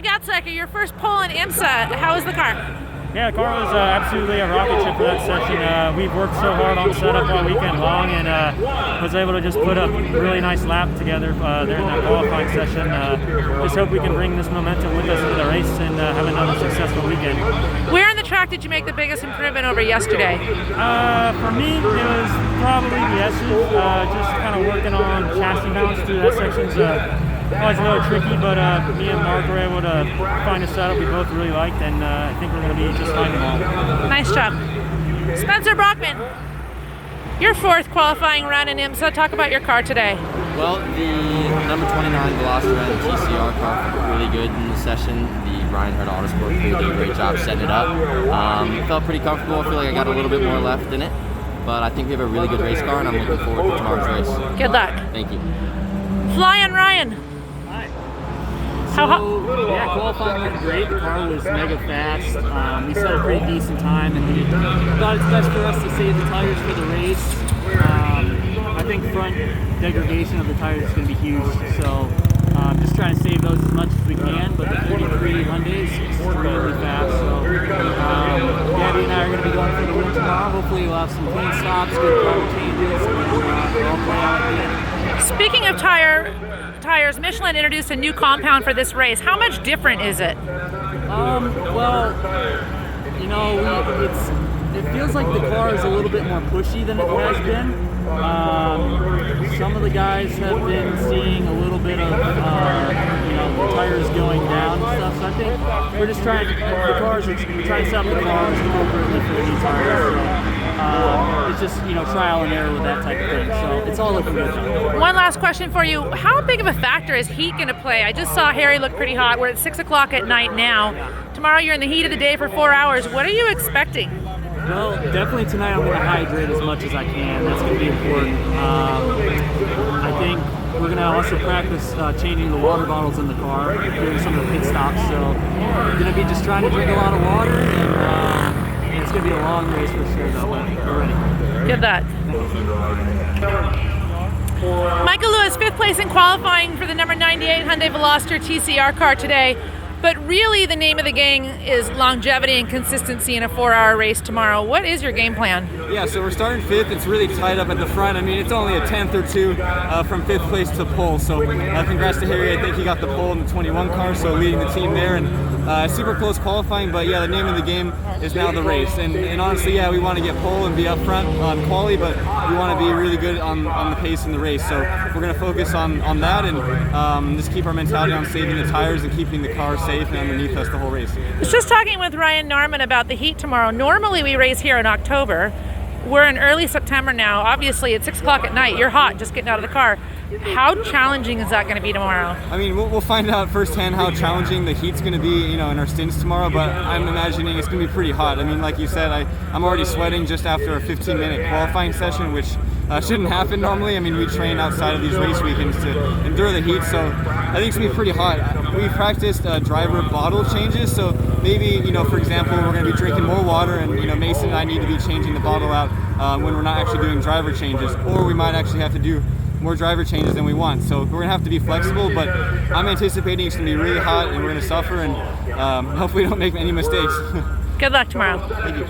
Gatsacker, your first pole in IMSA. How was the car? Yeah, the car was absolutely a rocket ship for that session. We've worked so hard on the setup all weekend long, and was able to just put a really nice lap together there in that qualifying session. Just hope we can bring this momentum with us into the race and have another successful weekend. Where on the track did you make the biggest improvement over yesterday? For me, it was probably the S's, just kind of working on chassis balance through that section. Always a little tricky, but me and Mark were able to find a setup we both really liked, and I think we're going to be just fine tomorrow. Nice job. Spencer Brockman, your fourth qualifying run in IMSA. Talk about your car today. Well, the number 29 Velociraptor TCR car really good in the session. The Ryan Hurd Autosport crew did a great job setting it up. Felt pretty comfortable. I feel like I got a little bit more left in it, but I think we have a really good race car, and I'm looking forward to tomorrow's race. Good luck. Thank you. Flying Ryan. Yeah, qualifying went great. The car was mega fast. We set a pretty decent time, and we thought it's best for us to save the tires for the race. I think front degradation of the tires is going to be huge, so just trying to save those as much as we can. But the 33 Hyundai is extremely fast, so Gabby and I are going to be going for the win tomorrow. Hopefully we'll have some clean stops, good driver changes, and all play out at the end. Speaking of tires, Michelin introduced a new compound for this race. How much different is it? Well, you know, it feels like the car is a little bit more pushy than it has been. Some of the guys have been seeing a little bit of, the tires going down and stuff. So I think we're just trying to set up the cars appropriately for the new tires. So, it's just, trial and error with that type of thing. So it's all looking good. One last question for you. How big of a factor is heat going to play? I just saw Harry look pretty hot. We're at 6 o'clock at night now. Tomorrow you're in the heat of the day for 4 hours. What are you expecting? Well, definitely tonight I'm going to hydrate as much as I can. That's going to be important. I think we're going to also practice changing the water bottles in the car, doing some of the pit stops. So we're going to be just trying to drink a lot of water, and it's going to be a long race for sure, though, but we're ready. Good luck. Michael Lewis, 5th place in qualifying for the number 98 Hyundai Veloster TCR car today. But really the name of the game is longevity and consistency in a 4-hour race tomorrow. What is your game plan? Yeah, so we're starting 5th. It's really tight up at the front. I mean, it's only a 10th or 2 from 5th place to pole. So congrats to Harry. I think he got the pole in the 21 car, so leading the team there. And super close qualifying, but yeah, the name of the game is now the race. And honestly, yeah, we want to get pole and be up front on quali, but we want to be really good on the pace in the race. So we're going to focus on that and just keep our mentality on saving the tires and keeping the car safe and underneath us the whole race. I was just talking with Ryan Norman about the heat tomorrow. Normally we race here in October. We're in early September now. Obviously at 6 o'clock at night, you're hot just getting out of the car. How challenging is that going to be tomorrow? I mean, we'll find out firsthand how challenging the heat's going to be, in our stints tomorrow, but I'm imagining it's going to be pretty hot. I mean, like you said, I'm already sweating just after a 15-minute qualifying session, which shouldn't happen normally. I mean, we train outside of these race weekends to endure the heat, so I think it's going to be pretty hot. We practiced driver bottle changes, so maybe, for example, we're going to be drinking more water, and, Mason and I need to be changing the bottle out when we're not actually doing driver changes, or we might actually have to do more driver changes than we want. So we're going to have to be flexible, but I'm anticipating it's going to be really hot and we're going to suffer, and hopefully don't make any mistakes. Good luck tomorrow. Thank you.